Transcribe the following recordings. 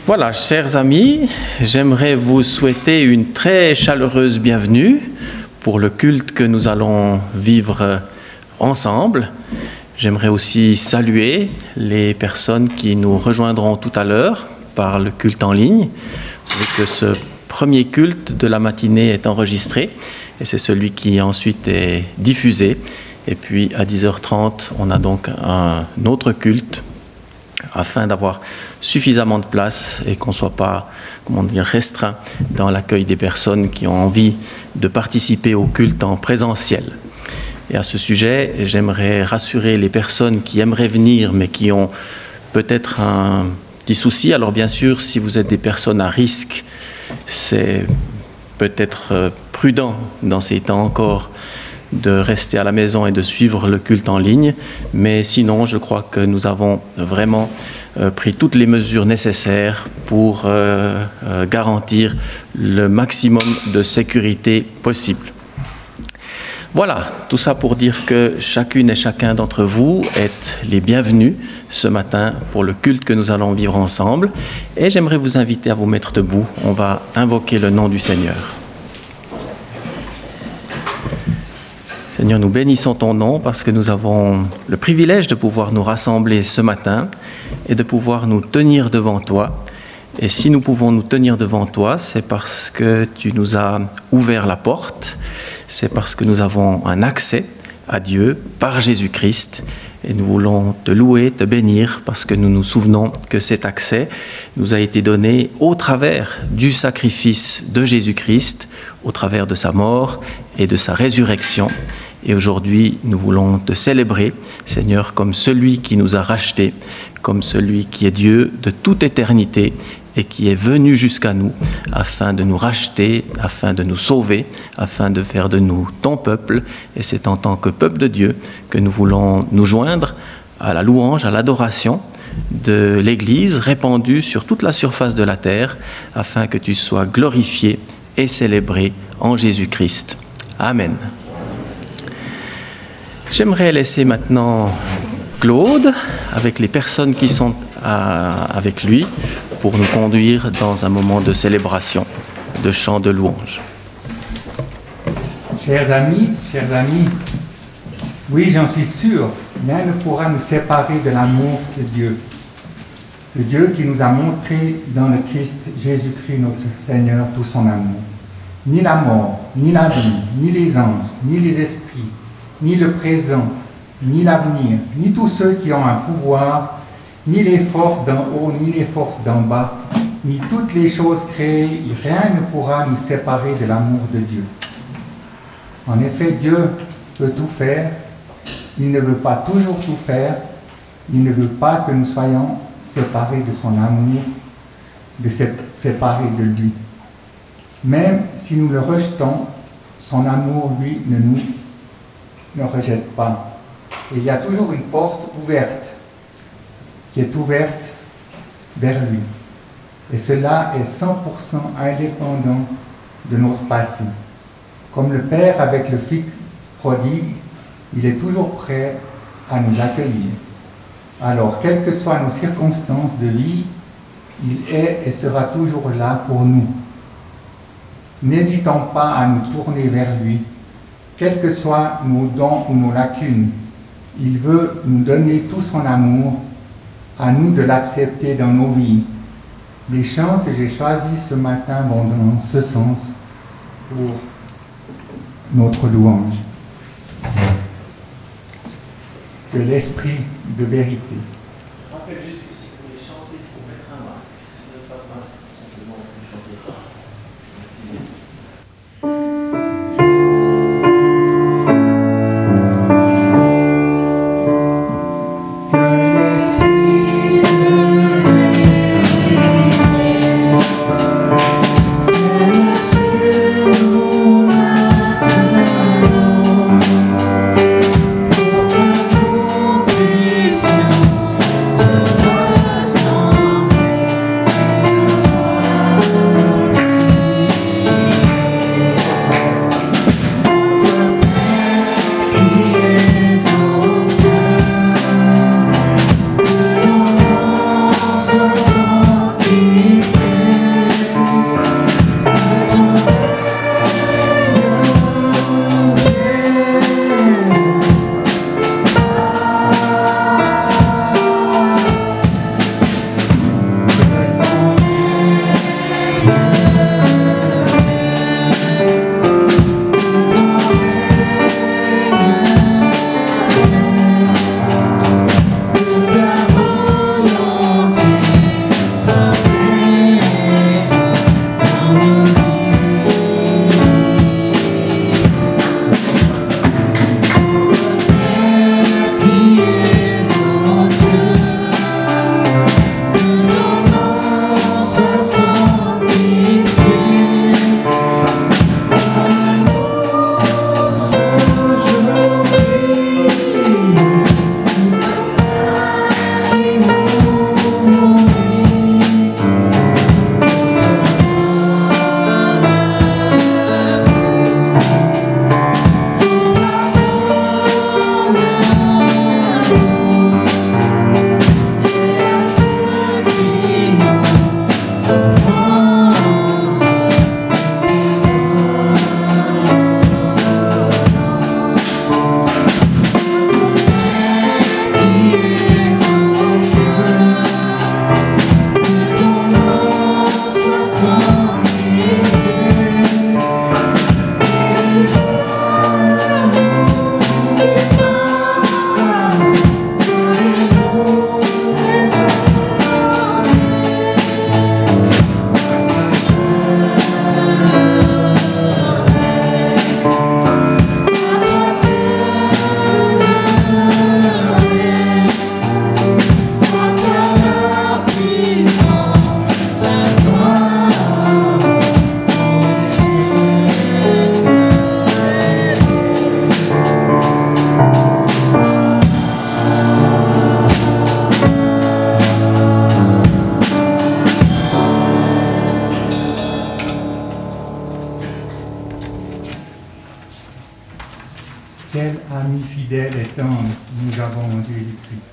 Voilà, chers amis, j'aimerais vous souhaiter une très chaleureuse bienvenue pour le culte que nous allons vivre ensemble. J'aimerais aussi saluer les personnes qui nous rejoindront tout à l'heure par le culte en ligne. Vous savez que ce premier culte de la matinée est enregistré et c'est celui qui ensuite est diffusé. Et puis à 10h30, on a donc un autre culte afin d'avoir suffisamment de place et qu'on ne soit pas, restreint dans l'accueil des personnes qui ont envie de participer au culte en présentiel. Et à ce sujet, j'aimerais rassurer les personnes qui aimeraient venir mais qui ont peut-être un petit souci. Alors bien sûr, si vous êtes des personnes à risque, c'est peut-être prudent dans ces temps encore de rester à la maison et de suivre le culte en ligne. Mais sinon, je crois que nous avons vraiment pris toutes les mesures nécessaires pour garantir le maximum de sécurité possible. Voilà, tout ça pour dire que chacune et chacun d'entre vous êtes les bienvenus ce matin pour le culte que nous allons vivre ensemble. Et j'aimerais vous inviter à vous mettre debout. On va invoquer le nom du Seigneur. Seigneur, nous bénissons ton nom parce que nous avons le privilège de pouvoir nous rassembler ce matin et de pouvoir nous tenir devant toi. Et si nous pouvons nous tenir devant toi, c'est parce que tu nous as ouvert la porte, c'est parce que nous avons un accès à Dieu par Jésus-Christ. Et nous voulons te louer, te bénir, parce que nous nous souvenons que cet accès nous a été donné au travers du sacrifice de Jésus-Christ, au travers de sa mort et de sa résurrection. Et aujourd'hui, nous voulons te célébrer, Seigneur, comme celui qui nous a rachetés, comme celui qui est Dieu de toute éternité et qui est venu jusqu'à nous afin de nous racheter, afin de nous sauver, afin de faire de nous ton peuple. Et c'est en tant que peuple de Dieu que nous voulons nous joindre à la louange, à l'adoration de l'Église répandue sur toute la surface de la terre, afin que tu sois glorifié et célébré en Jésus-Christ. Amen. J'aimerais laisser maintenant Claude avec les personnes qui sont avec lui pour nous conduire dans un moment de célébration, de chant de louange. Chers amis, oui, j'en suis sûr, rien ne pourra nous séparer de l'amour de Dieu. Le Dieu qui nous a montré dans le Christ Jésus-Christ notre Seigneur tout son amour. Ni la mort, ni la vie, ni les anges, ni les esprits, ni le présent, ni l'avenir, ni tous ceux qui ont un pouvoir, ni les forces d'en haut, ni les forces d'en bas, ni toutes les choses créées, rien ne pourra nous séparer de l'amour de Dieu. En effet, Dieu peut tout faire, il ne veut pas toujours tout faire, il ne veut pas que nous soyons séparés de son amour, séparés de lui. Même si nous le rejetons, son amour, lui, ne rejette pas. Et il y a toujours une porte ouverte, qui est ouverte vers lui. Et cela est 100% indépendant de notre passé. Comme le Père avec le Fils prodigue, il est toujours prêt à nous accueillir. Alors, quelles que soient nos circonstances de vie, il est et sera toujours là pour nous. N'hésitons pas à nous tourner vers lui, quels que soient nos dons ou nos lacunes. Il veut nous donner tout son amour, à nous de l'accepter dans nos vies. Les chants que j'ai choisis ce matin vont dans ce sens pour notre louange. Que l'esprit de vérité. Je rappelle juste que si vous voulez chanter, il faut mettre un masque. Si vous n'avez pas de masque, simplement vous chantez. Merci. Pour tendre nous avons en Jésus-Christ.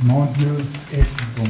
Mon Dieu est si bon.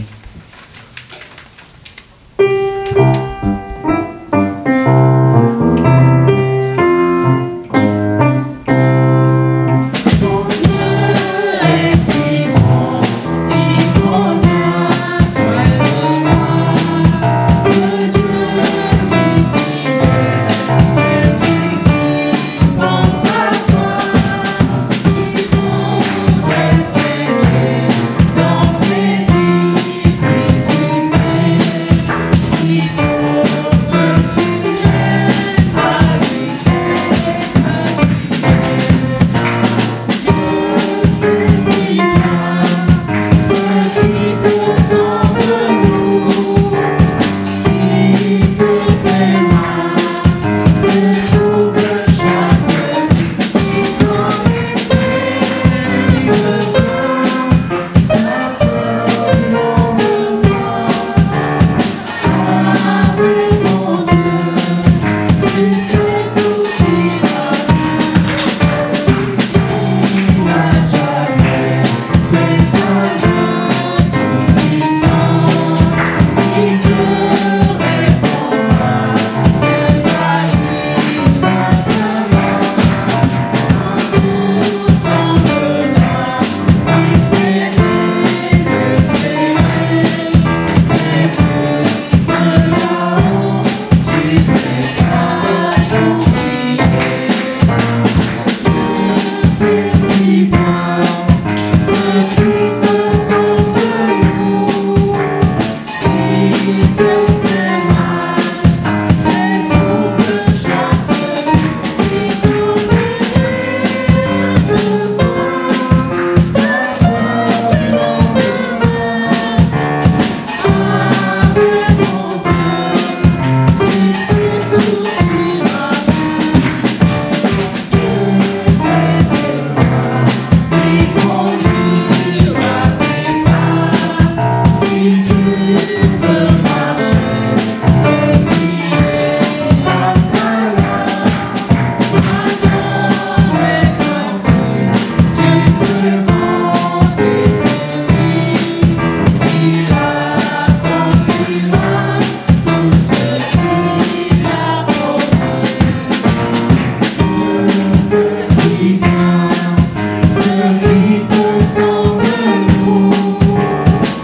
si bien, ce qui te semble lourd,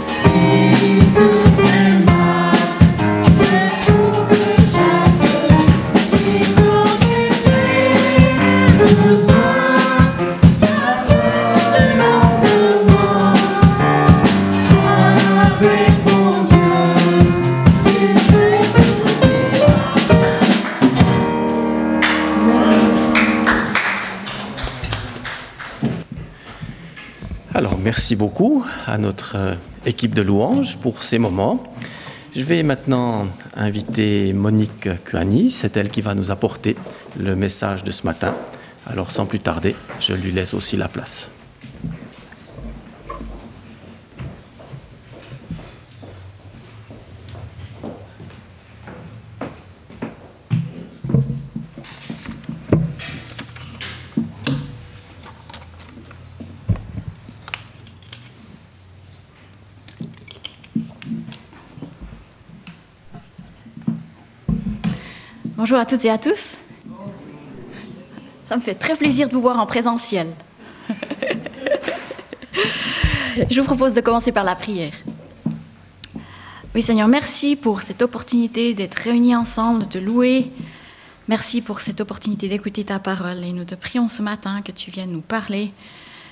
qui te fait mal, mais pour que chaque qui t'en était besoin, t'appelle longuement. Avec mon Dieu, tu sais. Alors, merci beaucoup à notre équipe de louanges pour ces moments. Je vais maintenant inviter Monique Kuani, c'est elle qui va nous apporter le message de ce matin. Alors, sans plus tarder, je lui laisse aussi la place. Bonjour à toutes et à tous. Ça me fait très plaisir de vous voir en présentiel. Je vous propose de commencer par la prière. Oui, Seigneur, merci pour cette opportunité d'être réunis ensemble, de te louer. Merci pour cette opportunité d'écouter ta parole. Et nous te prions ce matin que tu viennes nous parler,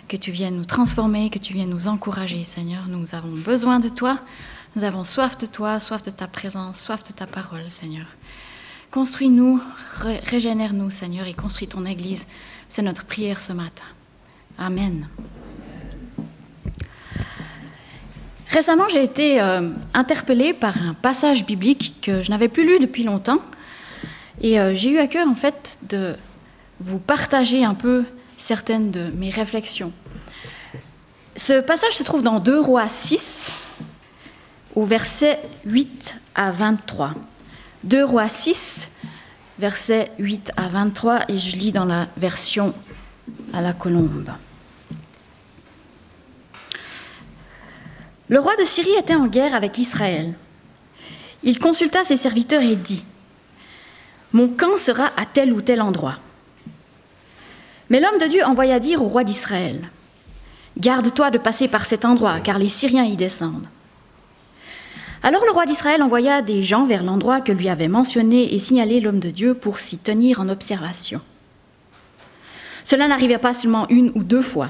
que tu viennes nous transformer, que tu viennes nous encourager, Seigneur. Nous avons besoin de toi. Nous avons soif de toi, soif de ta présence, soif de ta parole, Seigneur. Construis-nous, régénère-nous, Seigneur, et construis ton Église. C'est notre prière ce matin. Amen. Récemment, j'ai été interpellée par un passage biblique que je n'avais plus lu depuis longtemps. Et j'ai eu à cœur, en fait, de vous partager un peu certaines de mes réflexions. Ce passage se trouve dans 2 Rois 6, au verset 8 à 23. 2 Rois 6, versets 8 à 23, et je lis dans la version à la colombe. Le roi de Syrie était en guerre avec Israël. Il consulta ses serviteurs et dit : « Mon camp sera à tel ou tel endroit. » Mais l'homme de Dieu envoya dire au roi d'Israël : « Garde-toi de passer par cet endroit, car les Syriens y descendent. » Alors le roi d'Israël envoya des gens vers l'endroit que lui avait mentionné et signalé l'homme de Dieu pour s'y tenir en observation. Cela n'arrivait pas seulement 1 ou 2 fois.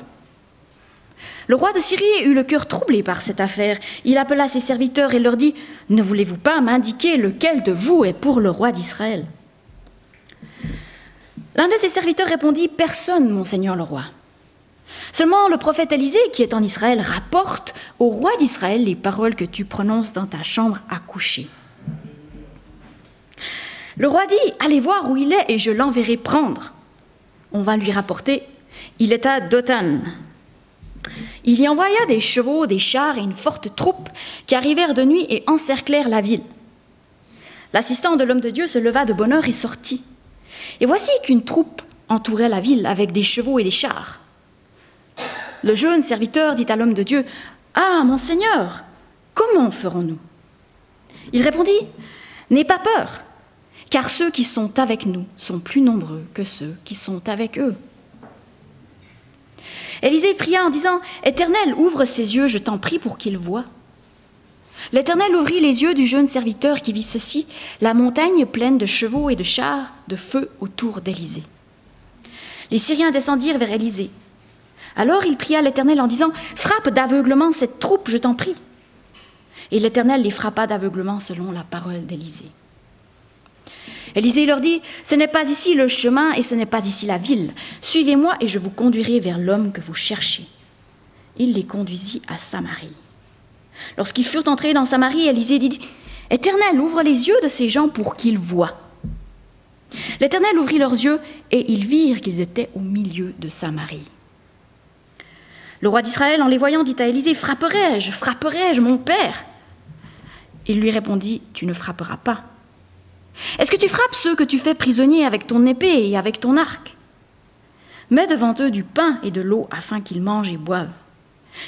Le roi de Syrie eut le cœur troublé par cette affaire. Il appela ses serviteurs et leur dit : « Ne voulez-vous pas m'indiquer lequel de vous est pour le roi d'Israël ?» L'un de ses serviteurs répondit : « Personne, mon seigneur le roi. Seulement le prophète Élisée, qui est en Israël, rapporte au roi d'Israël les paroles que tu prononces dans ta chambre à coucher. » Le roi dit : « Allez voir où il est et je l'enverrai prendre. » On va lui rapporter : « Il est à Dothan. » Il y envoya des chevaux, des chars et une forte troupe qui arrivèrent de nuit et encerclèrent la ville. L'assistant de l'homme de Dieu se leva de bonne heure et sortit. Et voici qu'une troupe entourait la ville avec des chevaux et des chars. Le jeune serviteur dit à l'homme de Dieu : « Ah, mon Seigneur, comment ferons-nous » Il répondit : « N'aie pas peur, car ceux qui sont avec nous sont plus nombreux que ceux qui sont avec eux. » Élisée pria en disant : « Éternel, ouvre ses yeux, je t'en prie, pour qu'il voie. » L'Éternel ouvrit les yeux du jeune serviteur qui vit ceci, la montagne pleine de chevaux et de chars de feu autour d'Élisée. Les Syriens descendirent vers Élisée. Alors il pria l'Éternel en disant : « Frappe d'aveuglement cette troupe, je t'en prie. » Et l'Éternel les frappa d'aveuglement selon la parole d'Élisée. Élisée leur dit : « Ce n'est pas ici le chemin et ce n'est pas ici la ville. Suivez-moi et je vous conduirai vers l'homme que vous cherchez. » Il les conduisit à Samarie. Lorsqu'ils furent entrés dans Samarie, Élisée dit : « Éternel, ouvre les yeux de ces gens pour qu'ils voient. » L'Éternel ouvrit leurs yeux et ils virent qu'ils étaient au milieu de Samarie. Le roi d'Israël, en les voyant, dit à Élisée : « Frapperai-je, mon père ?» Il lui répondit : « Tu ne frapperas pas. Est-ce que tu frappes ceux que tu fais prisonniers avec ton épée et avec ton arc ? Mets devant eux du pain et de l'eau afin qu'ils mangent et boivent,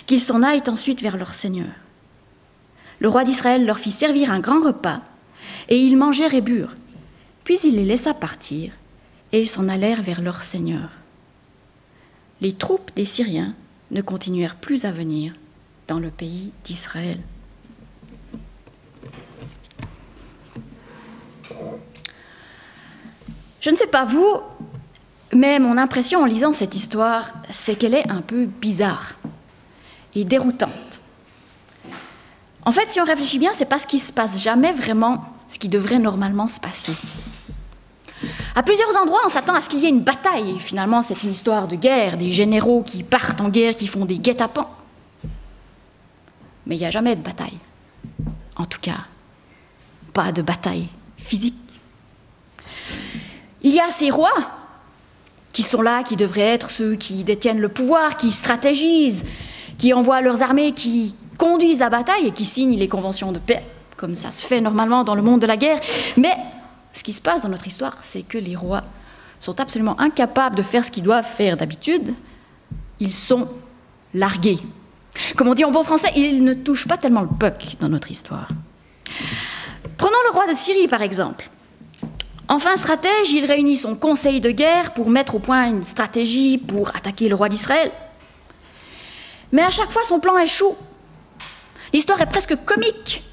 qu'ils s'en aillent ensuite vers leur Seigneur. » Le roi d'Israël leur fit servir un grand repas, et ils mangèrent et burent. Puis il les laissa partir, et ils s'en allèrent vers leur Seigneur. les troupes des Syriens ne continuèrent plus à venir dans le pays d'Israël. Je ne sais pas vous, mais mon impression en lisant cette histoire, c'est qu'elle est un peu bizarre et déroutante. En fait, si on réfléchit bien, c'est parce qu'il ne se passe jamais vraiment ce qui devrait normalement se passer. À plusieurs endroits, on s'attend à ce qu'il y ait une bataille. Et finalement, c'est une histoire de guerre, des généraux qui partent en guerre, qui font des guet-apens. Mais il n'y a jamais de bataille. En tout cas, pas de bataille physique. Il y a ces rois qui sont là, qui devraient être ceux qui détiennent le pouvoir, qui stratégisent, qui envoient leurs armées, qui conduisent la bataille et qui signent les conventions de paix, comme ça se fait normalement dans le monde de la guerre. Mais ce qui se passe dans notre histoire, c'est que les rois sont absolument incapables de faire ce qu'ils doivent faire d'habitude. Ils sont largués. Comme on dit en bon français, ils ne touchent pas tellement le puck dans notre histoire. Prenons le roi de Syrie, par exemple. Enfin stratège, il réunit son conseil de guerre pour mettre au point une stratégie pour attaquer le roi d'Israël. Mais à chaque fois, son plan échoue. L'histoire est presque comique,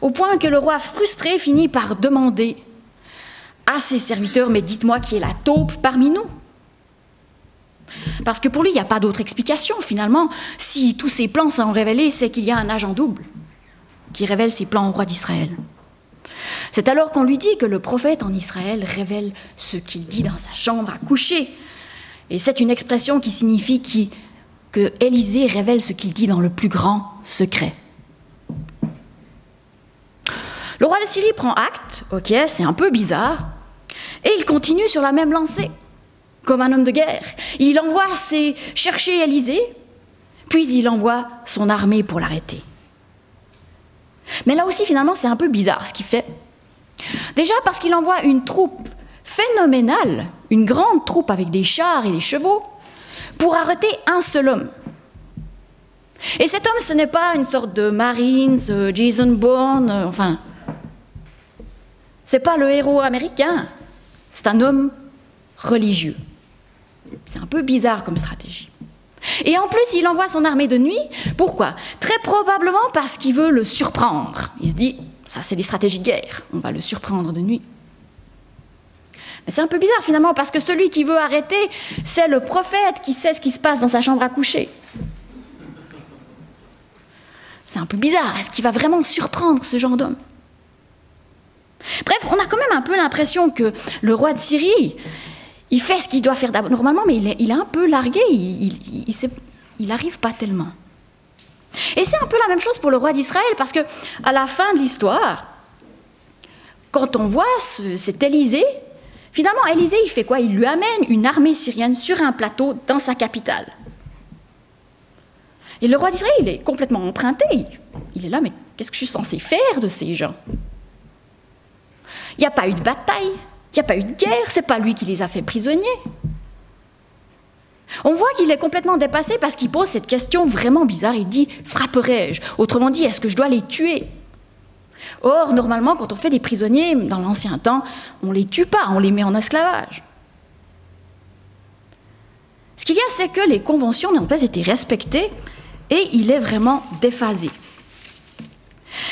au point que le roi frustré finit par demander à ses serviteurs « Mais dites-moi qui est la taupe parmi nous ?» Parce que pour lui, il n'y a pas d'autre explication. Finalement, si tous ses plans sont révélés, c'est qu'il y a un agent double qui révèle ses plans au roi d'Israël. C'est alors qu'on lui dit que le prophète en Israël révèle ce qu'il dit dans sa chambre à coucher. Et c'est une expression qui signifie que Élisée révèle ce qu'il dit dans le plus grand secret. Le roi de Syrie prend acte, ok, c'est un peu bizarre, et il continue sur la même lancée, comme un homme de guerre. Il envoie chercher Élisée, puis il envoie son armée pour l'arrêter. Mais là aussi, finalement, c'est un peu bizarre ce qu'il fait. Déjà parce qu'il envoie une troupe phénoménale, une grande troupe avec des chars et des chevaux, pour arrêter un seul homme. Et cet homme, ce n'est pas une sorte de Marines, Jason Bourne, enfin... C'est pas le héros américain, c'est un homme religieux. C'est un peu bizarre comme stratégie. Et en plus, il envoie son armée de nuit. Pourquoi? Très probablement parce qu'il veut le surprendre. Il se dit, ça c'est des stratégies de guerre, on va le surprendre de nuit. Mais c'est un peu bizarre finalement, parce que celui qui veut arrêter, c'est le prophète qui sait ce qui se passe dans sa chambre à coucher. C'est un peu bizarre, est-ce qu'il va vraiment surprendre ce genre d'homme? Bref, on a quand même un peu l'impression que le roi de Syrie, il fait ce qu'il doit faire normalement, mais il est un peu largué, il n'arrive pas tellement. Et c'est un peu la même chose pour le roi d'Israël, parce qu'à la fin de l'histoire, quand on voit cet Élisée, finalement, Élisée, il fait quoi? Il lui amène une armée syrienne sur un plateau dans sa capitale. Et le roi d'Israël, il est complètement emprunté. Il est là, mais qu'est-ce que je suis censé faire de ces gens? Il n'y a pas eu de bataille, il n'y a pas eu de guerre, c'est pas lui qui les a fait prisonniers. On voit qu'il est complètement dépassé parce qu'il pose cette question vraiment bizarre. Il dit « frapperai-je » ? Autrement dit, est-ce que je dois les tuer? Or, normalement, quand on fait des prisonniers, dans l'ancien temps, on ne les tue pas, on les met en esclavage. Ce qu'il y a, c'est que les conventions n'ont pas été respectées et il est vraiment déphasé.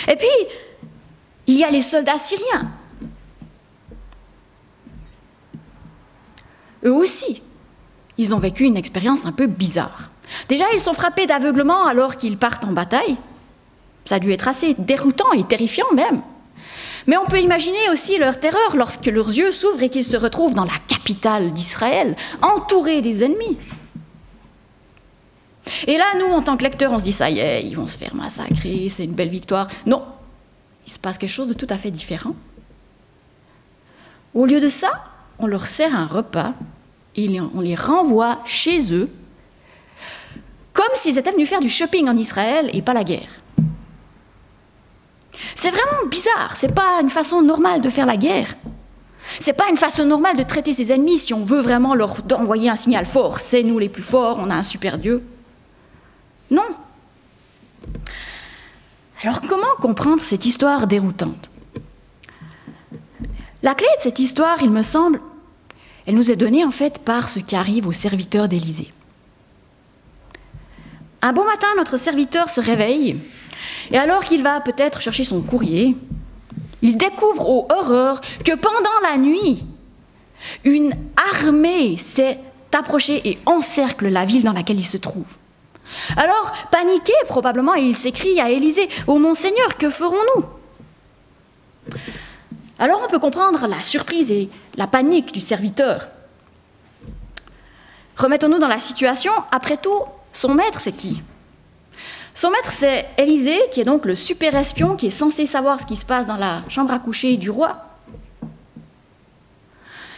Et puis, il y a les soldats syriens. Eux aussi, ils ont vécu une expérience un peu bizarre. Déjà, ils sont frappés d'aveuglement alors qu'ils partent en bataille. Ça a dû être assez déroutant et terrifiant même. Mais on peut imaginer aussi leur terreur lorsque leurs yeux s'ouvrent et qu'ils se retrouvent dans la capitale d'Israël, entourés des ennemis. Et là, nous, en tant que lecteurs, on se dit, ça y est, ils vont se faire massacrer, c'est une belle victoire. Non, il se passe quelque chose de tout à fait différent. Au lieu de ça, on leur sert un repas et on les renvoie chez eux, comme s'ils étaient venus faire du shopping en Israël et pas la guerre. C'est vraiment bizarre, c'est pas une façon normale de faire la guerre. C'est pas une façon normale de traiter ses ennemis si on veut vraiment leur envoyer un signal fort. C'est nous les plus forts, on a un super Dieu. Non. Alors comment comprendre cette histoire déroutante? La clé de cette histoire, il me semble, elle nous est donnée en fait par ce qui arrive aux serviteurs d'Élisée. Un beau matin, notre serviteur se réveille, et alors qu'il va peut-être chercher son courrier, il découvre aux horreurs que pendant la nuit, une armée s'est approchée et encercle la ville dans laquelle il se trouve. Alors, paniqué probablement, il s'écrie à Élisée, « Ô mon Seigneur, que ferons-nous » Alors on peut comprendre la surprise et la panique du serviteur. Remettons-nous dans la situation, après tout, son maître c'est qui? Son maître c'est Élisée, qui est donc le super espion qui est censé savoir ce qui se passe dans la chambre à coucher du roi.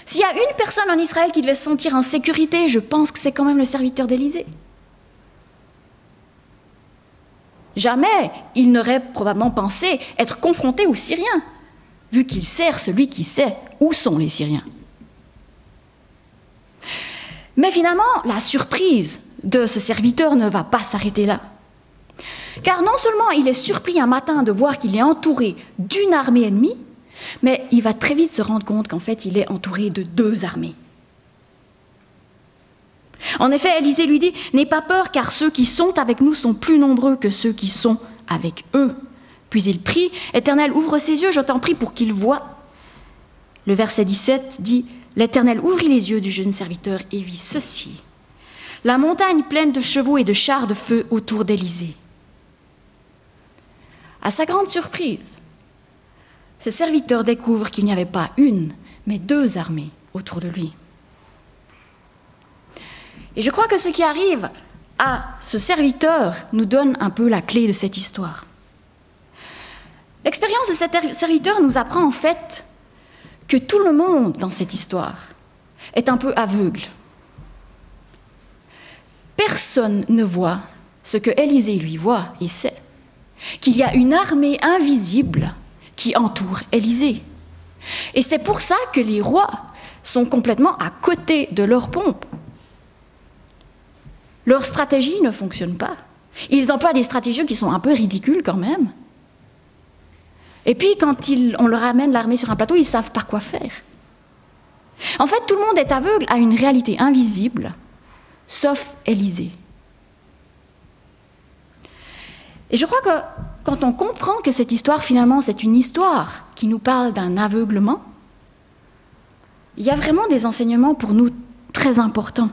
S'il y a une personne en Israël qui devait se sentir en sécurité, je pense que c'est quand même le serviteur d'Élisée. Jamais il n'aurait probablement pensé être confronté aux Syriens, vu qu'il sert celui qui sait où sont les Syriens. Mais finalement, la surprise de ce serviteur ne va pas s'arrêter là. Car non seulement il est surpris un matin de voir qu'il est entouré d'une armée ennemie, mais il va très vite se rendre compte qu'en fait il est entouré de 2 armées. En effet, Élisée lui dit « N'aie pas peur, car ceux qui sont avec nous sont plus nombreux que ceux qui sont avec eux. » Puis il prie, « Éternel, ouvre ses yeux, je t'en prie, pour qu'il voie. » Le verset 17 dit, « L'Éternel ouvrit les yeux du jeune serviteur et vit ceci. La montagne pleine de chevaux et de chars de feu autour d'Élisée. » À sa grande surprise, ce serviteur découvre qu'il n'y avait pas une, mais 2 armées autour de lui. Et je crois que ce qui arrive à ce serviteur nous donne un peu la clé de cette histoire. L'expérience de cet serviteur nous apprend en fait que tout le monde dans cette histoire est un peu aveugle. Personne ne voit ce que Élisée lui voit et sait, qu'il y a une armée invisible qui entoure Élisée. Et c'est pour ça que les rois sont complètement à côté de leur pompe. Leur stratégie ne fonctionne pas. Ils emploient des stratégies qui sont un peu ridicules quand même. Et puis, quand on leur amène l'armée sur un plateau, ils ne savent pas quoi faire. En fait, tout le monde est aveugle à une réalité invisible, sauf Élisée. Et je crois que quand on comprend que cette histoire, finalement, c'est une histoire qui nous parle d'un aveuglement, il y a vraiment des enseignements pour nous très importants.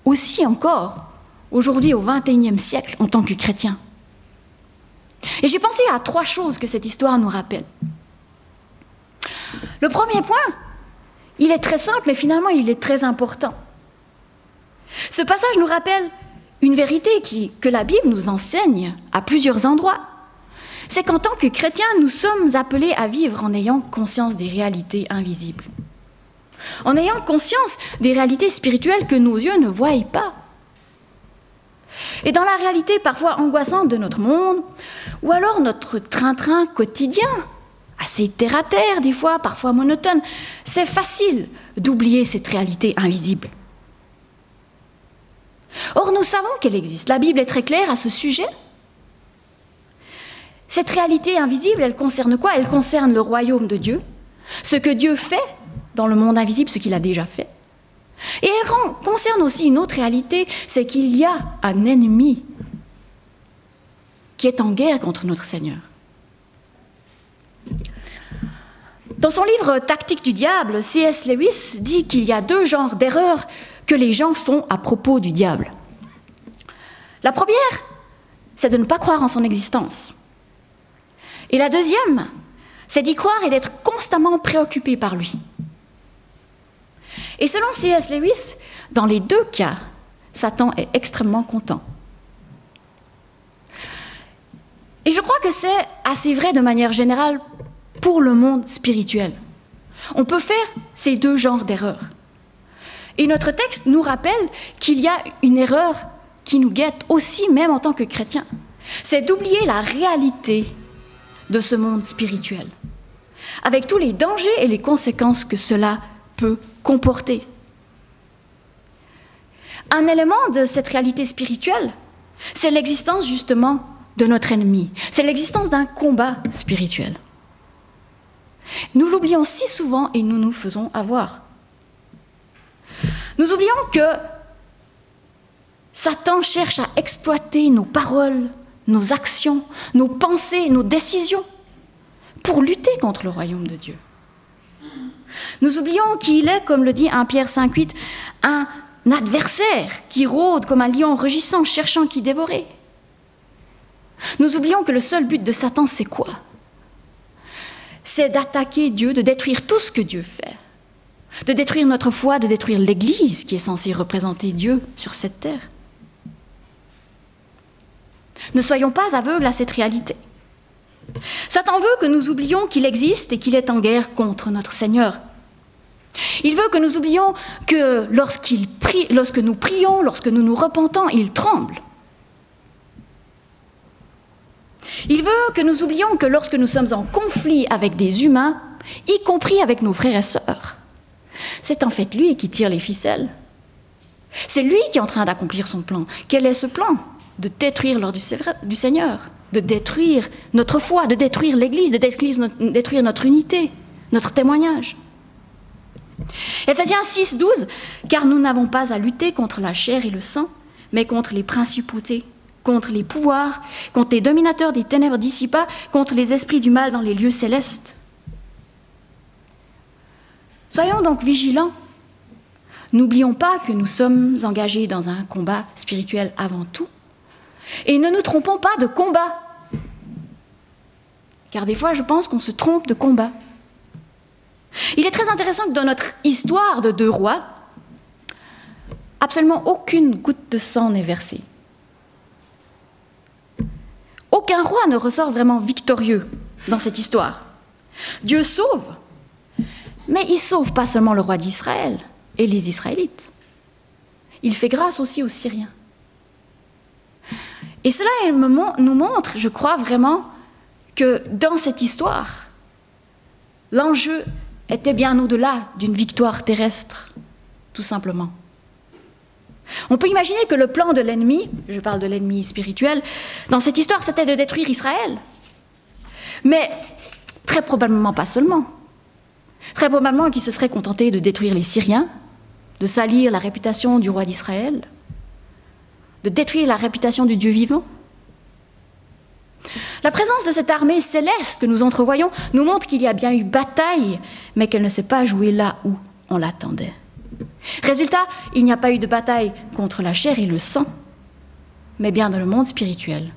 Aussi encore, aujourd'hui, au XXIe siècle, en tant que chrétiens. Et j'ai pensé à 3 choses que cette histoire nous rappelle. Le premier point, il est très simple, mais finalement, il est très important. Ce passage nous rappelle une vérité que la Bible nous enseigne à plusieurs endroits. C'est qu'en tant que chrétiens, nous sommes appelés à vivre en ayant conscience des réalités invisibles. En ayant conscience des réalités spirituelles que nos yeux ne voient pas. Et dans la réalité parfois angoissante de notre monde, ou alors notre train-train quotidien, assez terre-à-terre des fois, parfois monotone, c'est facile d'oublier cette réalité invisible. Or, nous savons qu'elle existe. La Bible est très claire à ce sujet. Cette réalité invisible, elle concerne quoi? Elle concerne le royaume de Dieu, ce que Dieu fait dans le monde invisible, ce qu'il a déjà fait. Et elle concerne aussi une autre réalité, c'est qu'il y a un ennemi qui est en guerre contre notre Seigneur. Dans son livre « Tactique du diable », C.S. Lewis dit qu'il y a 2 genres d'erreurs que les gens font à propos du diable. La première, c'est de ne pas croire en son existence. Et la deuxième, c'est d'y croire et d'être constamment préoccupé par lui. Et selon C.S. Lewis, dans les 2 cas, Satan est extrêmement content. Et je crois que c'est assez vrai de manière générale pour le monde spirituel. On peut faire ces 2 genres d'erreurs. Et notre texte nous rappelle qu'il y a une erreur qui nous guette aussi, même en tant que chrétiens. C'est d'oublier la réalité de ce monde spirituel, avec tous les dangers et les conséquences que cela peut comporter. Un élément de cette réalité spirituelle, c'est l'existence justement de notre ennemi. C'est l'existence d'un combat spirituel. Nous l'oublions si souvent et nous nous faisons avoir. Nous oublions que Satan cherche à exploiter nos paroles, nos actions, nos pensées, nos décisions pour lutter contre le royaume de Dieu. Nous oublions qu'il est, comme le dit 1 Pierre 5,8, un adversaire qui rôde comme un lion rugissant, cherchant qui dévorer. Nous oublions que le seul but de Satan, c'est quoi? C'est d'attaquer Dieu, de détruire tout ce que Dieu fait, de détruire notre foi, de détruire l'Église qui est censée représenter Dieu sur cette terre. Ne soyons pas aveugles à cette réalité. Satan veut que nous oublions qu'il existe et qu'il est en guerre contre notre Seigneur. Il veut que nous oublions que lorsque nous prions, lorsque nous nous repentons, il tremble. Il veut que nous oublions que lorsque nous sommes en conflit avec des humains, y compris avec nos frères et sœurs, c'est en fait lui qui tire les ficelles. C'est lui qui est en train d'accomplir son plan. Quel est ce plan? De détruire l'ordre du Seigneur, de détruire notre foi, de détruire l'Église, de détruire notre unité, notre témoignage. Éphésiens 6,12, car nous n'avons pas à lutter contre la chair et le sang, mais contre les principautés, contre les pouvoirs, contre les dominateurs des ténèbres d'ici-bas, contre les esprits du mal dans les lieux célestes. Soyons donc vigilants. N'oublions pas que nous sommes engagés dans un combat spirituel avant tout. Et ne nous trompons pas de combat. Car des fois, je pense qu'on se trompe de combat. Il est très intéressant que dans notre histoire de 2 rois, absolument aucune goutte de sang n'est versée. Aucun roi ne ressort vraiment victorieux dans cette histoire. Dieu sauve, mais il ne sauve pas seulement le roi d'Israël et les Israélites. Il fait grâce aussi aux Syriens. Et cela nous montre, je crois vraiment, que dans cette histoire, l'enjeu était bien au-delà d'une victoire terrestre, tout simplement. On peut imaginer que le plan de l'ennemi, je parle de l'ennemi spirituel, dans cette histoire, c'était de détruire Israël. Mais très probablement pas seulement. Très probablement qu'il se serait contenté de détruire les Syriens, de salir la réputation du roi d'Israël, de détruire la réputation du Dieu vivant. La présence de cette armée céleste que nous entrevoyons nous montre qu'il y a bien eu bataille, mais qu'elle ne s'est pas jouée là où on l'attendait. Résultat, il n'y a pas eu de bataille contre la chair et le sang, mais bien dans le monde spirituel.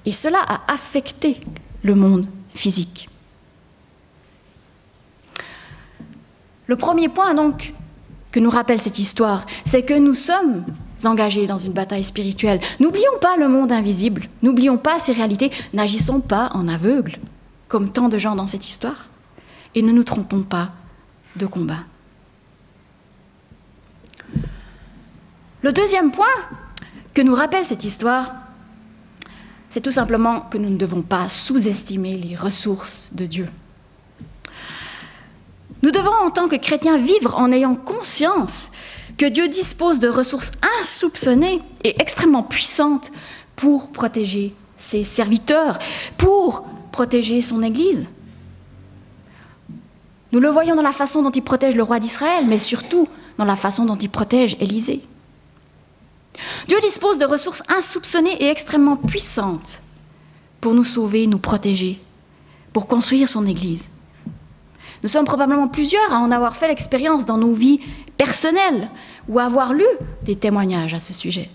Et cela a affecté le monde physique. Le premier point, donc, que nous rappelle cette histoire, c'est que nous sommes engagés dans une bataille spirituelle. N'oublions pas le monde invisible, n'oublions pas ces réalités, n'agissons pas en aveugle, comme tant de gens dans cette histoire, et ne nous trompons pas de combat. Le deuxième point que nous rappelle cette histoire, c'est tout simplement que nous ne devons pas sous-estimer les ressources de Dieu. Nous devons, en tant que chrétiens, vivre en ayant conscience que Dieu dispose de ressources insoupçonnées et extrêmement puissantes pour protéger ses serviteurs, pour protéger son Église. Nous le voyons dans la façon dont il protège le roi d'Israël, mais surtout dans la façon dont il protège Élisée. Dieu dispose de ressources insoupçonnées et extrêmement puissantes pour nous sauver, nous protéger, pour construire son Église. Nous sommes probablement plusieurs à en avoir fait l'expérience dans nos vies personnelles ou à avoir lu des témoignages à ce sujet.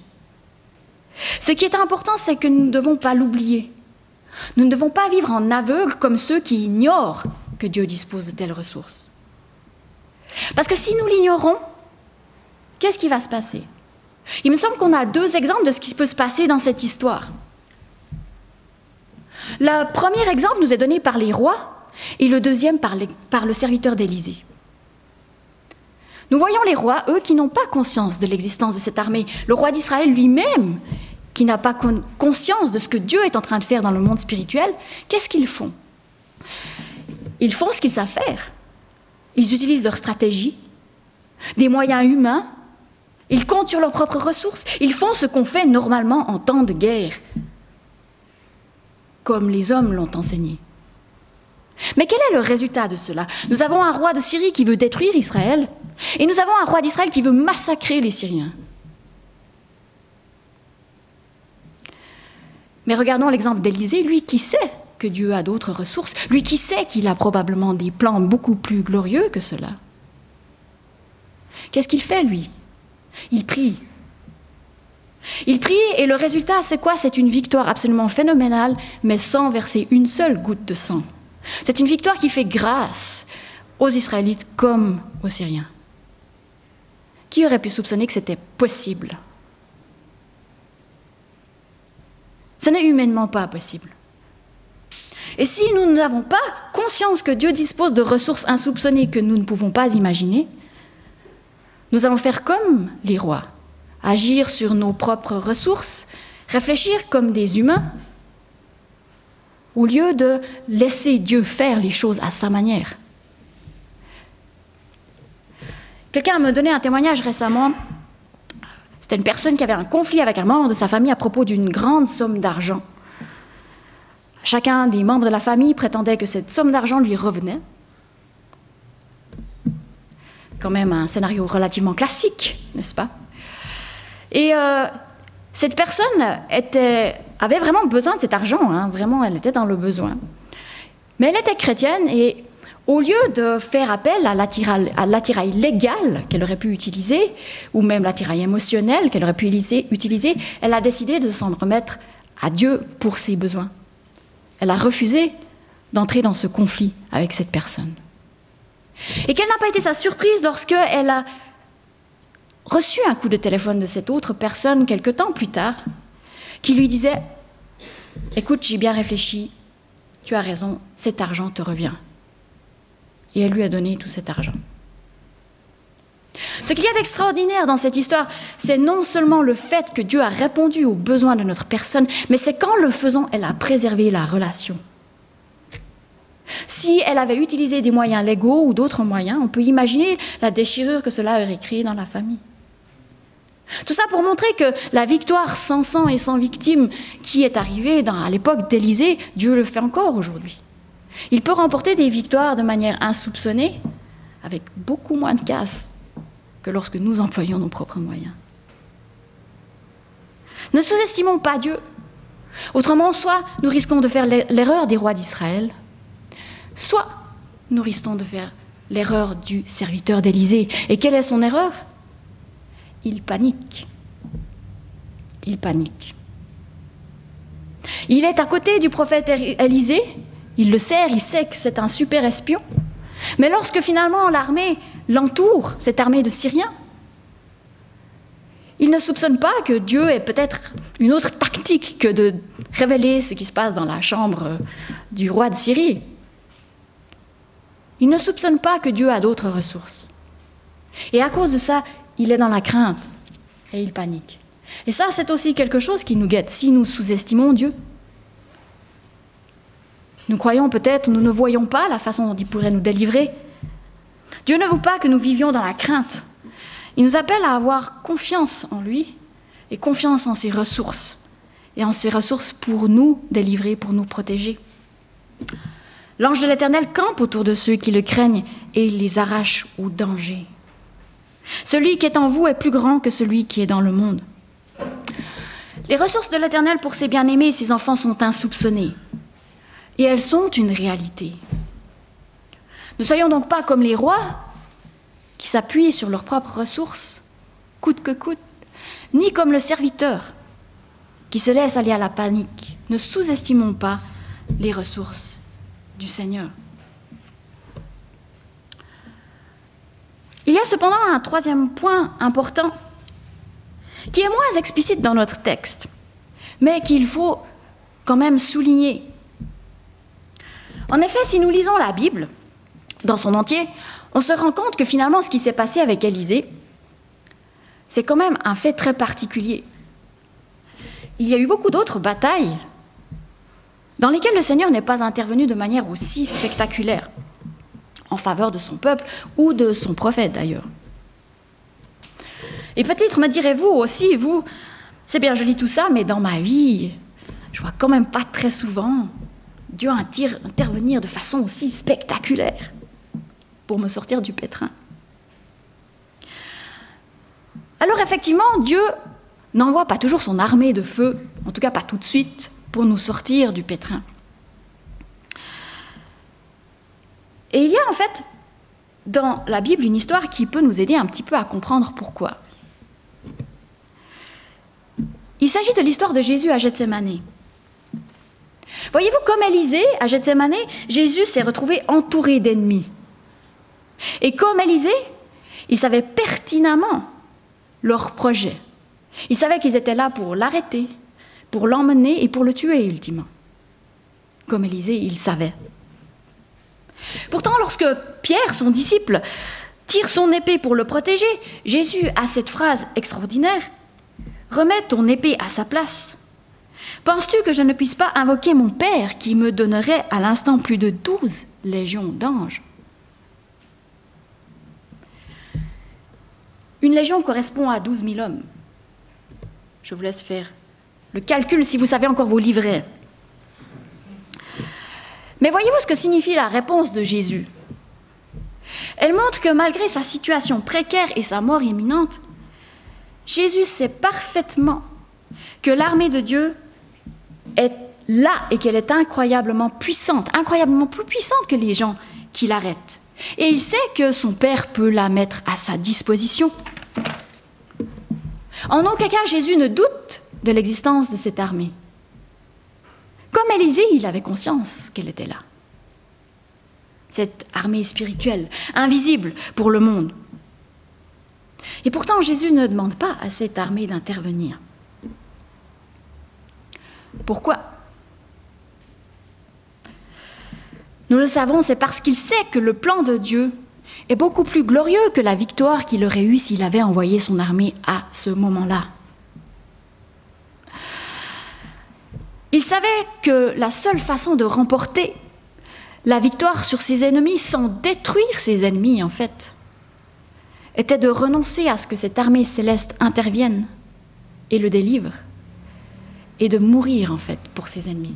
Ce qui est important, c'est que nous ne devons pas l'oublier. Nous ne devons pas vivre en aveugle comme ceux qui ignorent que Dieu dispose de telles ressources. Parce que si nous l'ignorons, qu'est-ce qui va se passer? Il me semble qu'on a 2 exemples de ce qui peut se passer dans cette histoire. Le premier exemple nous est donné par les rois et le deuxième par le serviteur d'Élisée. Nous voyons les rois, eux, qui n'ont pas conscience de l'existence de cette armée. Le roi d'Israël lui-même, qui n'a pas conscience de ce que Dieu est en train de faire dans le monde spirituel, qu'est-ce qu'ils font? Ils font ce qu'ils savent faire. Ils utilisent leur stratégie, des moyens humains, ils comptent sur leurs propres ressources, ils font ce qu'on fait normalement en temps de guerre, comme les hommes l'ont enseigné. Mais quel est le résultat de cela? Nous avons un roi de Syrie qui veut détruire Israël, et nous avons un roi d'Israël qui veut massacrer les Syriens. Mais regardons l'exemple d'Élisée, lui qui sait que Dieu a d'autres ressources, lui qui sait qu'il a probablement des plans beaucoup plus glorieux que cela. Qu'est-ce qu'il fait, lui? Il prie. Il prie et le résultat, c'est quoi? C'est une victoire absolument phénoménale, mais sans verser une seule goutte de sang. C'est une victoire qui fait grâce aux Israélites comme aux Syriens. Qui aurait pu soupçonner que c'était possible? Ce n'est humainement pas possible. Et si nous n'avons pas conscience que Dieu dispose de ressources insoupçonnées que nous ne pouvons pas imaginer, nous allons faire comme les rois, agir sur nos propres ressources, réfléchir comme des humains, au lieu de laisser Dieu faire les choses à sa manière. Quelqu'un me donnait un témoignage récemment. C'était une personne qui avait un conflit avec un membre de sa famille à propos d'une grande somme d'argent. Chacun des membres de la famille prétendait que cette somme d'argent lui revenait. Quand même un scénario relativement classique, n'est-ce pas? Et cette personne avait vraiment besoin de cet argent, hein, vraiment, elle était dans le besoin. Mais elle était chrétienne et au lieu de faire appel à l'attirail légal qu'elle aurait pu utiliser, ou même l'attirail émotionnel qu'elle aurait pu utiliser, elle a décidé de s'en remettre à Dieu pour ses besoins. Elle a refusé d'entrer dans ce conflit avec cette personne. Et quelle n'a pas été sa surprise lorsqu'elle a reçu un coup de téléphone de cette autre personne quelque temps plus tard, qui lui disait « Écoute, j'ai bien réfléchi, tu as raison, cet argent te revient. » Et elle lui a donné tout cet argent. Ce qu'il y a d'extraordinaire dans cette histoire, c'est non seulement le fait que Dieu a répondu aux besoins de notre personne, mais c'est qu'en le faisant, elle a préservé la relation. Si elle avait utilisé des moyens légaux ou d'autres moyens, on peut imaginer la déchirure que cela aurait créée dans la famille. Tout ça pour montrer que la victoire sans sang et sans victime qui est arrivée à l'époque d'Élisée, Dieu le fait encore aujourd'hui. Il peut remporter des victoires de manière insoupçonnée, avec beaucoup moins de casse que lorsque nous employons nos propres moyens. Ne sous-estimons pas Dieu. Autrement, soit nous risquons de faire l'erreur des rois d'Israël, soit nous risquons de faire l'erreur du serviteur d'Élisée. Et quelle est son erreur? Il panique. Il panique. Il est à côté du prophète Élisée, il le sert, il sait que c'est un super espion. Mais lorsque finalement l'armée l'entoure, cette armée de Syriens, il ne soupçonne pas que Dieu ait peut-être une autre tactique que de révéler ce qui se passe dans la chambre du roi de Syrie. Il ne soupçonne pas que Dieu a d'autres ressources. Et à cause de ça, il est dans la crainte et il panique. Et ça, c'est aussi quelque chose qui nous guette si nous sous-estimons Dieu. Nous croyons peut-être, nous ne voyons pas la façon dont il pourrait nous délivrer. Dieu ne veut pas que nous vivions dans la crainte. Il nous appelle à avoir confiance en lui et confiance en ses ressources. Et en ses ressources pour nous délivrer, pour nous protéger. L'ange de l'Éternel campe autour de ceux qui le craignent et il les arrache au danger. Celui qui est en vous est plus grand que celui qui est dans le monde. Les ressources de l'Éternel pour ses bien-aimés et ses enfants sont insoupçonnées. Et elles sont une réalité. Ne soyons donc pas comme les rois qui s'appuient sur leurs propres ressources, coûte que coûte, ni comme le serviteur qui se laisse aller à la panique. Ne sous-estimons pas les ressources du Seigneur. Il y a cependant un troisième point important qui est moins explicite dans notre texte, mais qu'il faut quand même souligner. En effet, si nous lisons la Bible dans son entier, on se rend compte que finalement ce qui s'est passé avec Élisée, c'est quand même un fait très particulier. Il y a eu beaucoup d'autres batailles dans lesquelles le Seigneur n'est pas intervenu de manière aussi spectaculaire, en faveur de son peuple ou de son prophète d'ailleurs. Et peut-être me direz-vous aussi, vous, c'est bien joli tout ça, mais dans ma vie, je vois quand même pas très souvent Dieu intervenir de façon aussi spectaculaire pour me sortir du pétrin. Alors effectivement, Dieu n'envoie pas toujours son armée de feu, en tout cas pas tout de suite, pour nous sortir du pétrin. Et il y a en fait dans la Bible une histoire qui peut nous aider un petit peu à comprendre pourquoi. Il s'agit de l'histoire de Jésus à Gethsémani. Voyez-vous, comme Élisée, à Gethsémani, Jésus s'est retrouvé entouré d'ennemis. Et comme Élisée, il savait pertinemment leur projet. Il savait qu'ils étaient là pour l'arrêter, pour l'emmener et pour le tuer, ultimement. Comme Élisée, il savait. Pourtant, lorsque Pierre, son disciple, tire son épée pour le protéger, Jésus a cette phrase extraordinaire: « Remets ton épée à sa place. Penses-tu que je ne puisse pas invoquer mon Père qui me donnerait à l'instant plus de 12 légions d'anges ?» Une légion correspond à 12 000 hommes. Je vous laisse faire le calcul si vous savez encore vos livrets. Mais voyez-vous ce que signifie la réponse de Jésus? Elle montre que malgré sa situation précaire et sa mort imminente, Jésus sait parfaitement que l'armée de Dieu est là et qu'elle est incroyablement puissante, incroyablement plus puissante que les gens qui l'arrêtent. Et il sait que son Père peut la mettre à sa disposition. En aucun cas, Jésus ne doute de l'existence de cette armée. Comme Élisée, il avait conscience qu'elle était là. Cette armée spirituelle, invisible pour le monde. Et pourtant, Jésus ne demande pas à cette armée d'intervenir. Pourquoi? Nous le savons, c'est parce qu'il sait que le plan de Dieu est beaucoup plus glorieux que la victoire qu'il aurait eue s'il avait envoyé son armée à ce moment-là. Il savait que la seule façon de remporter la victoire sur ses ennemis, sans détruire ses ennemis en fait, était de renoncer à ce que cette armée céleste intervienne et le délivre, et de mourir en fait pour ses ennemis.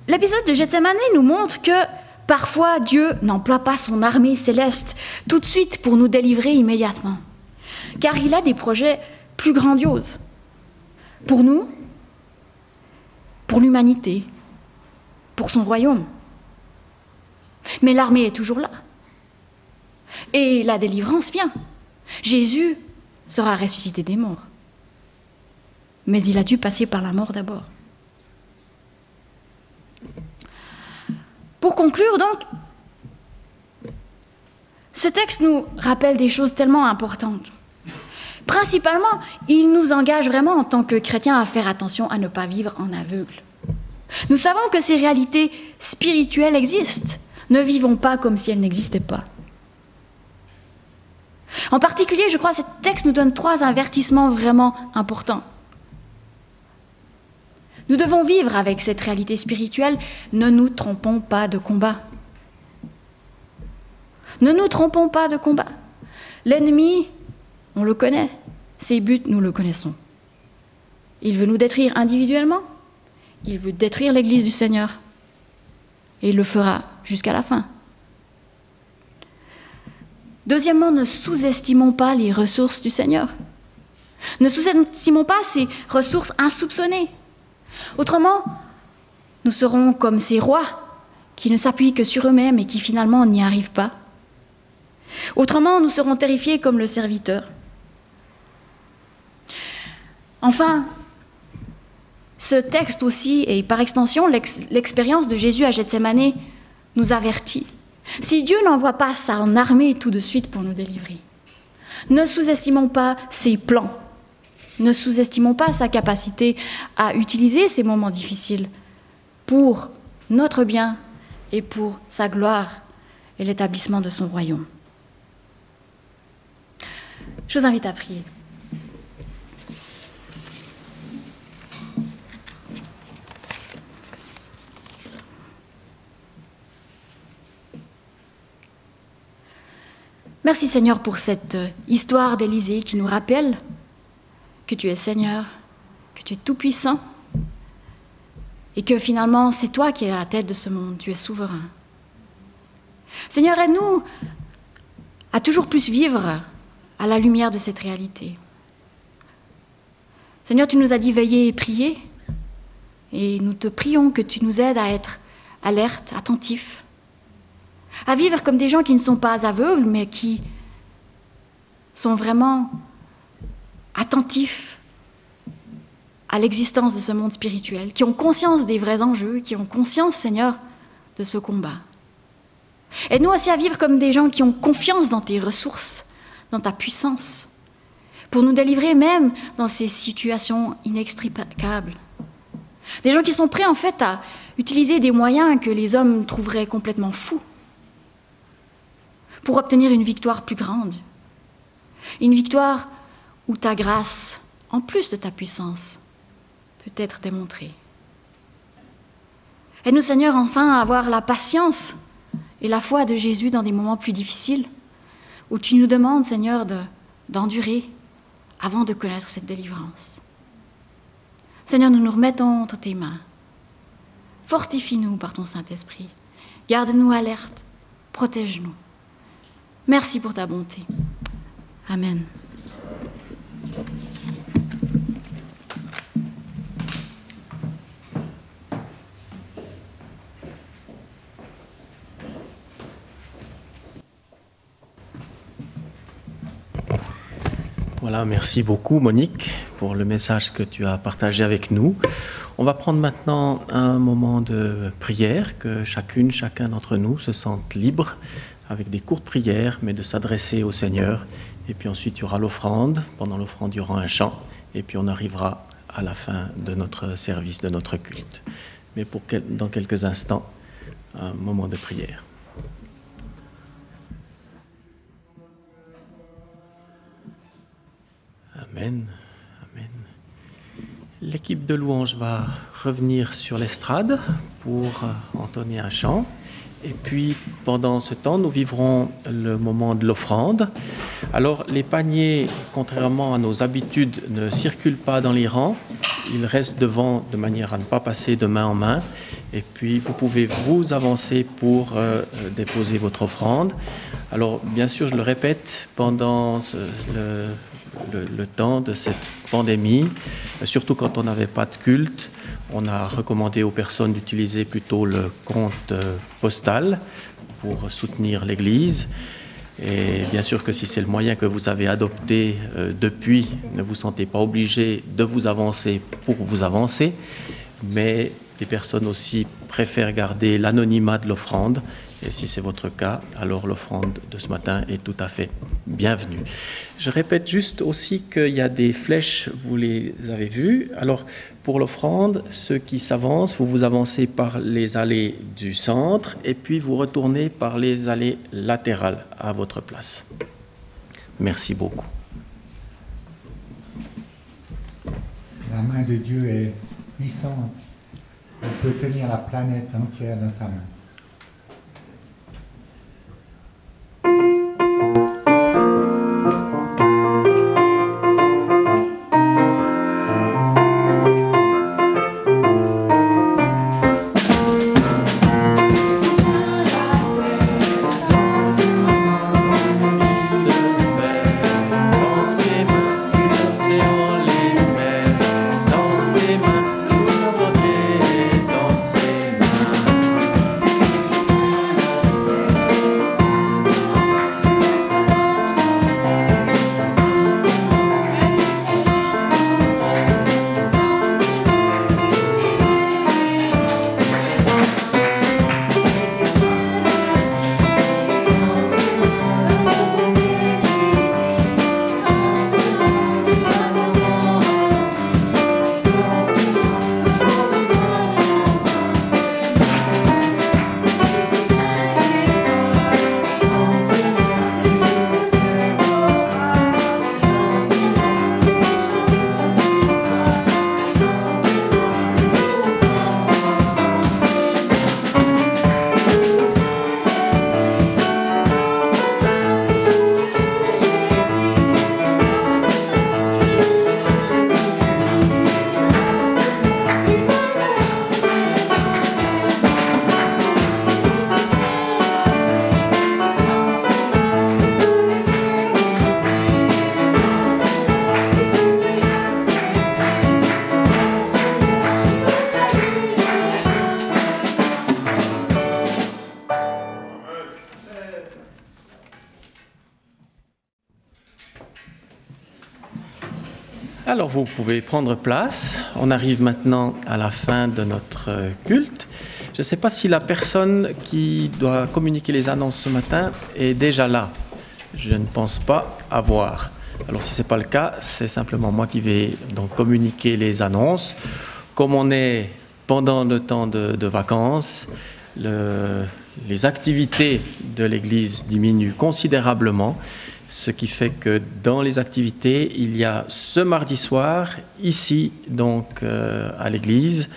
L'épisode de Gethsémani nous montre que parfois Dieu n'emploie pas son armée céleste tout de suite pour nous délivrer immédiatement, car il a des projets plus grandioses pour nous, pour l'humanité, pour son royaume. Mais l'armée est toujours là. Et la délivrance vient. Jésus sera ressuscité des morts. Mais il a dû passer par la mort d'abord. Pour conclure donc, ce texte nous rappelle des choses tellement importantes. Principalement, il nous engage vraiment en tant que chrétiens à faire attention à ne pas vivre en aveugle. Nous savons que ces réalités spirituelles existent. Ne vivons pas comme si elles n'existaient pas. En particulier, je crois que ce texte nous donne 3 avertissements vraiment importants. Nous devons vivre avec cette réalité spirituelle. Ne nous trompons pas de combat. Ne nous trompons pas de combat. L'ennemi, on le connaît. Ses buts, nous le connaissons. Il veut nous détruire individuellement. Il veut détruire l'Église du Seigneur. Et il le fera jusqu'à la fin. Deuxièmement, ne sous-estimons pas les ressources du Seigneur. Ne sous-estimons pas ces ressources insoupçonnées. Autrement, nous serons comme ces rois qui ne s'appuient que sur eux-mêmes et qui finalement n'y arrivent pas. Autrement, nous serons terrifiés comme le serviteur. Enfin, ce texte aussi, et par extension l'expérience de Jésus à Gethsémani, nous avertit. Si Dieu n'envoie pas son armée tout de suite pour nous délivrer, ne sous-estimons pas ses plans. Ne sous-estimons pas sa capacité à utiliser ces moments difficiles pour notre bien et pour sa gloire et l'établissement de son royaume. Je vous invite à prier. Merci Seigneur pour cette histoire d'Élisée qui nous rappelle que tu es Seigneur, que tu es tout-puissant et que finalement c'est toi qui es à la tête de ce monde, tu es souverain. Seigneur, aide-nous à toujours plus vivre à la lumière de cette réalité. Seigneur, tu nous as dit veiller et prier. Et nous te prions que tu nous aides à être alertes, attentifs, à vivre comme des gens qui ne sont pas aveugles, mais qui sont vraiment attentifs à l'existence de ce monde spirituel, qui ont conscience des vrais enjeux, qui ont conscience, Seigneur, de ce combat. Aide-nous aussi à vivre comme des gens qui ont confiance dans tes ressources, dans ta puissance, pour nous délivrer même dans ces situations inextricables. Des gens qui sont prêts en fait à utiliser des moyens que les hommes trouveraient complètement fous pour obtenir une victoire plus grande. Une victoire où ta grâce, en plus de ta puissance, peut être démontrée. Aide-nous, Seigneur, enfin à avoir la patience et la foi de Jésus dans des moments plus difficiles, où tu nous demandes, Seigneur, d'endurer avant de connaître cette délivrance. Seigneur, nous nous remettons entre tes mains. Fortifie-nous par ton Saint-Esprit. Garde-nous alertes. Protège-nous. Merci pour ta bonté. Amen. Voilà, merci beaucoup Monique pour le message que tu as partagé avec nous. On va prendre maintenant un moment de prière, que chacun d'entre nous se sente libre, avec des courtes prières, mais de s'adresser au Seigneur. Et puis ensuite, il y aura l'offrande. Pendant l'offrande, il y aura un chant. Et puis on arrivera à la fin de notre service, de notre culte. Mais dans quelques instants, un moment de prière. Amen, amen. L'équipe de louange va revenir sur l'estrade pour entonner un chant. Et puis, pendant ce temps, nous vivrons le moment de l'offrande. Alors, les paniers, contrairement à nos habitudes, ne circulent pas dans les rangs. Ils restent devant de manière à ne pas passer de main en main. Et puis, vous pouvez vous avancer pour déposer votre offrande. Alors, bien sûr, je le répète, pendant le temps de cette pandémie, surtout quand on n'avait pas de culte, on a recommandé aux personnes d'utiliser plutôt le compte postal pour soutenir l'Église. Et bien sûr que si c'est le moyen que vous avez adopté depuis, ne vous sentez pas obligé de vous avancer pour vous avancer, mais des personnes aussi préfèrent garder l'anonymat de l'offrande. Et si c'est votre cas, alors l'offrande de ce matin est tout à fait bienvenue. Je répète juste aussi qu'il y a des flèches, vous les avez vues. Alors, pour l'offrande, ceux qui s'avancent, vous vous avancez par les allées du centre et puis vous retournez par les allées latérales à votre place. Merci beaucoup. La main de Dieu est puissante. Il peut tenir la planète entière dans sa main. Dans ses mains, Alors vous pouvez prendre place. On arrive maintenant à la fin de notre culte. Je ne sais pas si la personne qui doit communiquer les annonces ce matin est déjà là. Je ne pense pas avoir. Alors si ce n'est pas le cas, c'est simplement moi qui vais donc communiquer les annonces. Comme on est pendant le temps de vacances, les activités de l'Église diminuent considérablement. Ce qui fait que dans les activités, il y a ce mardi soir, ici donc à l'église,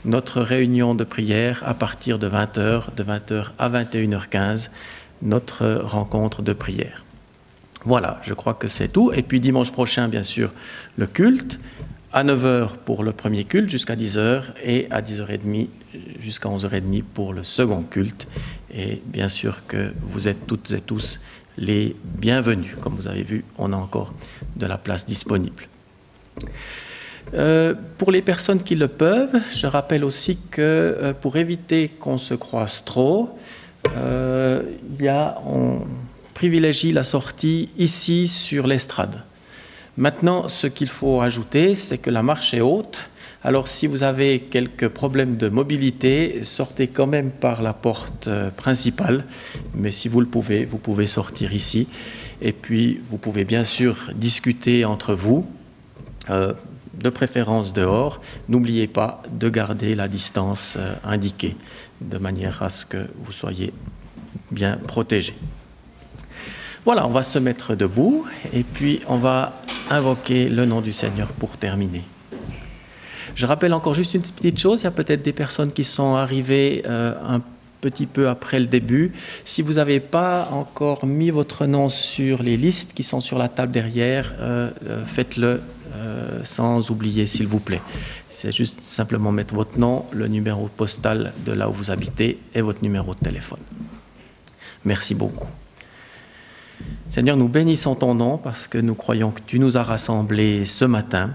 notre réunion de prière à partir de 20h, de 20h à 21h15, notre rencontre de prière. Voilà, je crois que c'est tout. Et puis dimanche prochain, bien sûr, le culte, à 9h pour le premier culte jusqu'à 10h et à 10h30 jusqu'à 11h30 pour le second culte. Et bien sûr que vous êtes toutes et tous les bienvenus. Comme vous avez vu, on a encore de la place disponible. Pour les personnes qui le peuvent, je rappelle aussi que pour éviter qu'on se croise trop, on privilégie la sortie ici sur l'estrade. Maintenant, ce qu'il faut ajouter, c'est que la marche est haute. Alors si vous avez quelques problèmes de mobilité, sortez quand même par la porte principale, mais si vous le pouvez, vous pouvez sortir ici. Et puis vous pouvez bien sûr discuter entre vous, de préférence dehors. N'oubliez pas de garder la distance indiquée, de manière à ce que vous soyez bien protégés. Voilà, on va se mettre debout et puis on va invoquer le nom du Seigneur pour terminer. Je rappelle encore juste une petite chose, il y a peut-être des personnes qui sont arrivées un petit peu après le début. Si vous n'avez pas encore mis votre nom sur les listes qui sont sur la table derrière, faites-le sans oublier, s'il vous plaît. C'est juste simplement mettre votre nom, le numéro postal de là où vous habitez et votre numéro de téléphone. Merci beaucoup. Seigneur, nous bénissons ton nom parce que nous croyons que tu nous as rassemblés ce matin.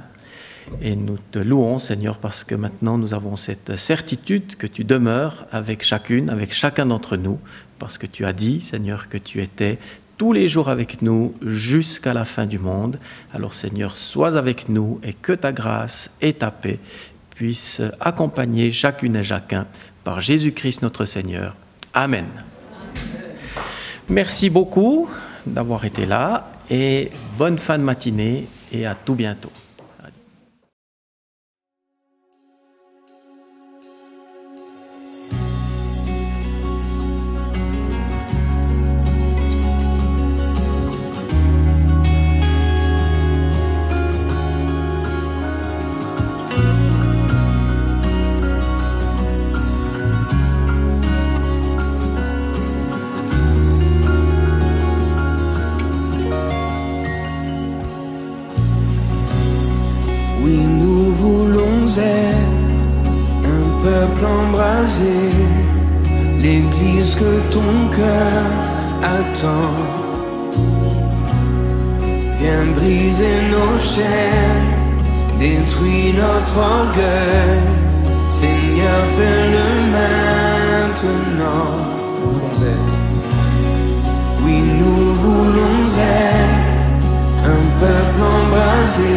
Et nous te louons, Seigneur, parce que maintenant nous avons cette certitude que tu demeures avec chacune, avec chacun d'entre nous, parce que tu as dit, Seigneur, que tu étais tous les jours avec nous jusqu'à la fin du monde. Alors, Seigneur, sois avec nous et que ta grâce et ta paix puissent accompagner chacune et chacun par Jésus-Christ notre Seigneur. Amen. Merci beaucoup d'avoir été là et bonne fin de matinée et à tout bientôt. L'Église que ton cœur attend. Viens briser nos chaînes, détruis notre orgueil. Seigneur, fais-le maintenant. Nous voulons être. Oui, nous voulons être un peuple embrasé.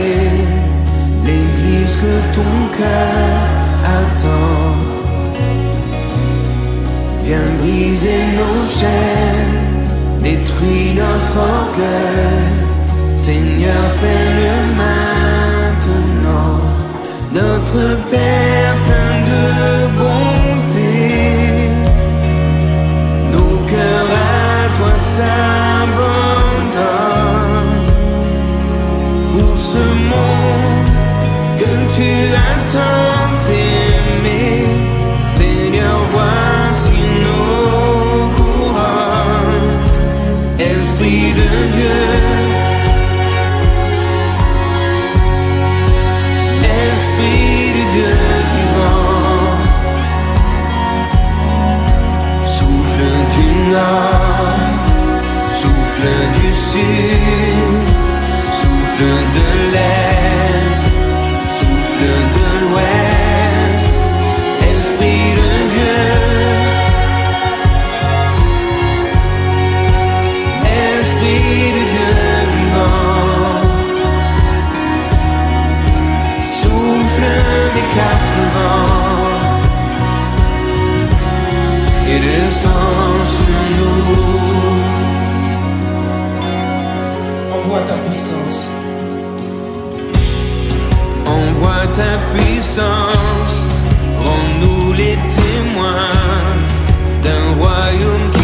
L'Église que ton cœur attend. Viens briser nos chaînes, détruis notre orgueil. Seigneur, fais-le maintenant. Notre Père plein de bonté, nos cœurs à toi s'abandonnent. Pour ce monde que tu as tant aimé, Seigneur, voici nos couronnes. Esprit de Dieu, Esprit de Dieu vivant, souffle du nord, souffle du sud, souffle de l'est, souffle de l'ouest. Esprit de Dieu, Esprit de Dieu vivant, ta puissance, rends-nous les témoins d'un royaume